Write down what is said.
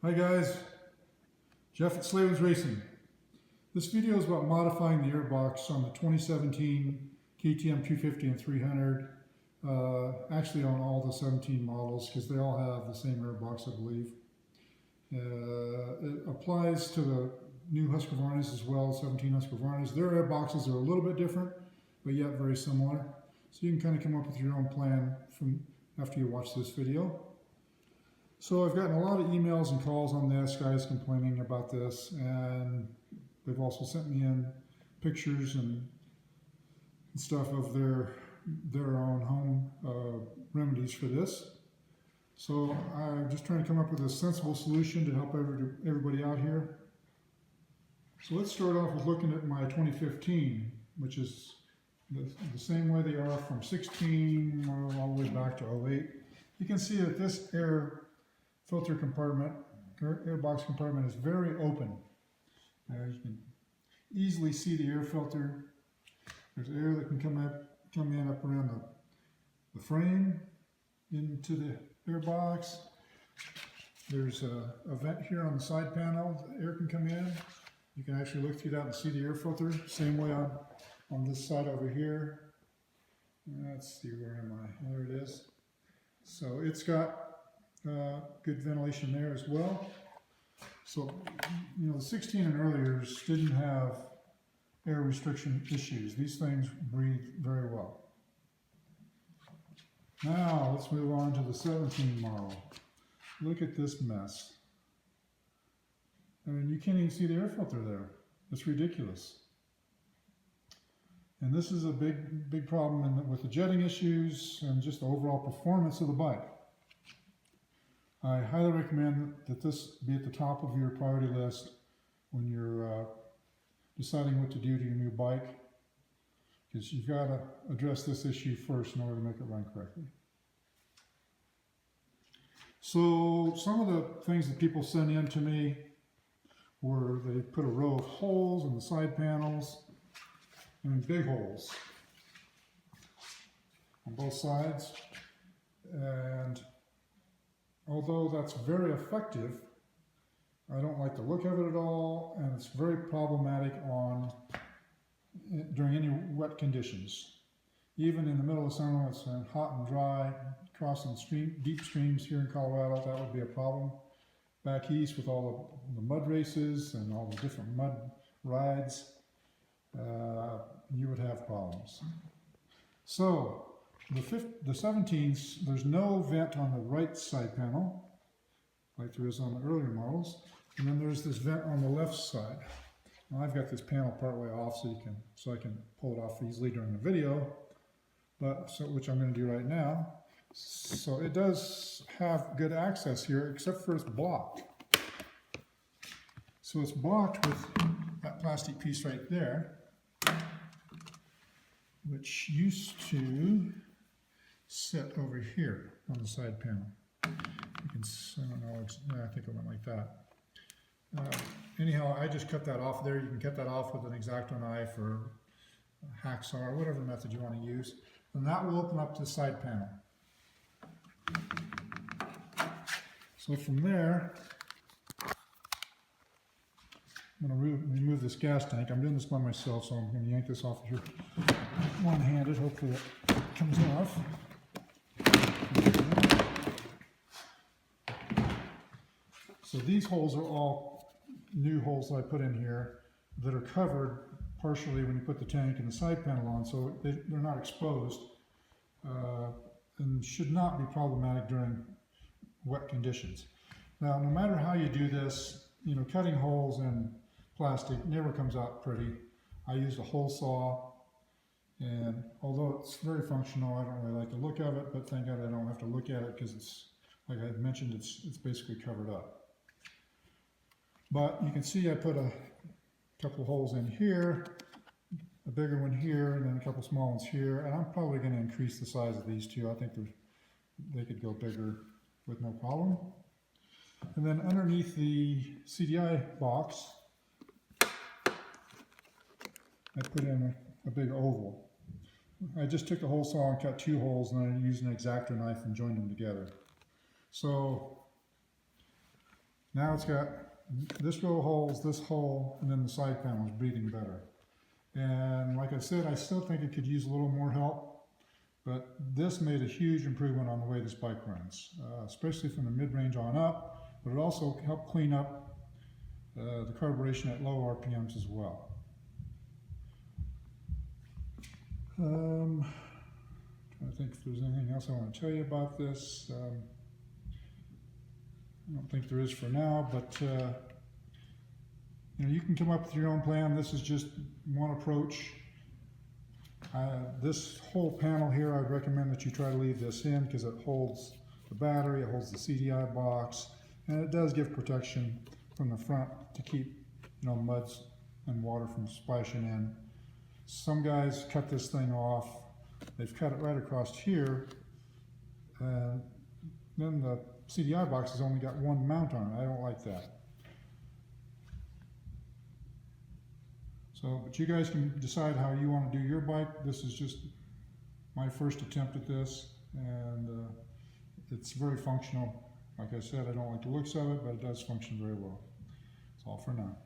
Hi guys, Jeff at Slavens Racing. This video is about modifying the airbox on the 2017 KTM 250 and 300. Actually on all the 17 models because they all have the same airbox, I believe. It applies to the new Husqvarnas as well, 17 Husqvarnas. Their airboxes are a little bit different, but yet very similar. So you can kind of come up with your own plan from after you watch this video. So I've gotten a lot of emails and calls on this, guys complaining about this, and they've also sent me in pictures and stuff of their own home remedies for this. So I'm just trying to come up with a sensible solution to help everybody out here. So let's start off with looking at my 2015, which is the same way they are from 16 all the way back to 08. You can see that this air filter compartment, airbox compartment, is very open. You can easily see the air filter. There's air that can come in up around the frame into the airbox. There's a vent here on the side panel. The air can come in. You can actually look through that and see the air filter. Same way on this side over here. Let's see, where am I? There it is. So it's got good ventilation there as well. So, you know, the 16 and earliers didn't have air restriction issues. These things breathe very well. Now, let's move on to the 17 model. Look at this mess. I mean, you can't even see the air filter there. It's ridiculous. And this is a big problem with the jetting issues and just the overall performance of the bike. I highly recommend that this be at the top of your priority list when you're deciding what to do to your new bike, because you've got to address this issue first in order to make it run correctly. So some of the things that people sent in to me were they put a row of holes in the side panels, and big holes on both sides. And although that's very effective, I don't like the look of it at all, and it's very problematic during any wet conditions. Even in the middle of summer, when it's hot and dry, crossing deep streams here in Colorado, that would be a problem. Back east with all the mud races and all the different mud rides, you would have problems. So the 17s, there's no vent on the right side panel, like there is on the earlier models, and then there's this vent on the left side. Now I've got this panel partway off so I can pull it off easily during the video, which I'm going to do right now. So it does have good access here, except for it's blocked. So it's blocked with that plastic piece right there, which used to sit over here on the side panel. You can, I don't know, I think it went like that. Anyhow, I just cut that off there. You can cut that off with an X-Acto knife or a hacksaw, or whatever method you want to use. And that will open up the side panel. So from there, I'm going to remove this gas tank. I'm doing this by myself, so I'm going to yank this off here one-handed. Hopefully it comes off. So these holes are all new holes that I put in here that are covered partially when you put the tank and the side panel on, so they're not exposed and should not be problematic during wet conditions. Now, no matter how you do this, you know, cutting holes in plastic never comes out pretty. I used a hole saw, and although it's very functional, I don't really like the look of it, but thank God I don't have to look at it because it's, like I mentioned, it's basically covered up. But you can see I put a couple holes in here, a bigger one here, and then a couple small ones here, and I'm probably going to increase the size of these two. I think they could go bigger with no problem. And then underneath the CDI box, I put in a big oval. I just took a hole saw and cut two holes, and I used an X-Acto knife and joined them together. So Now it's got this row of holes, this hole, and then the side panel is breathing better. And like I said, I still think it could use a little more help, but this made a huge improvement on the way this bike runs, especially from the mid-range on up, but it also helped clean up the carburation at low RPMs as well. Trying to think if there's anything else I want to tell you about this. I don't think there is for now, but you know, you can come up with your own plan. This is just one approach. This whole panel here, I'd recommend that you try to leave this in because it holds the battery, it holds the CDI box, and it does give protection from the front to keep, you know, muds and water from splashing in. Some guys cut this thing off. They've cut it right across here, and then the CDI box has only got one mount on it. I don't like that. So, but you guys can decide how you want to do your bike. This is just my first attempt at this, and it's very functional. Like I said, I don't like the looks of it, but it does function very well. That's all for now.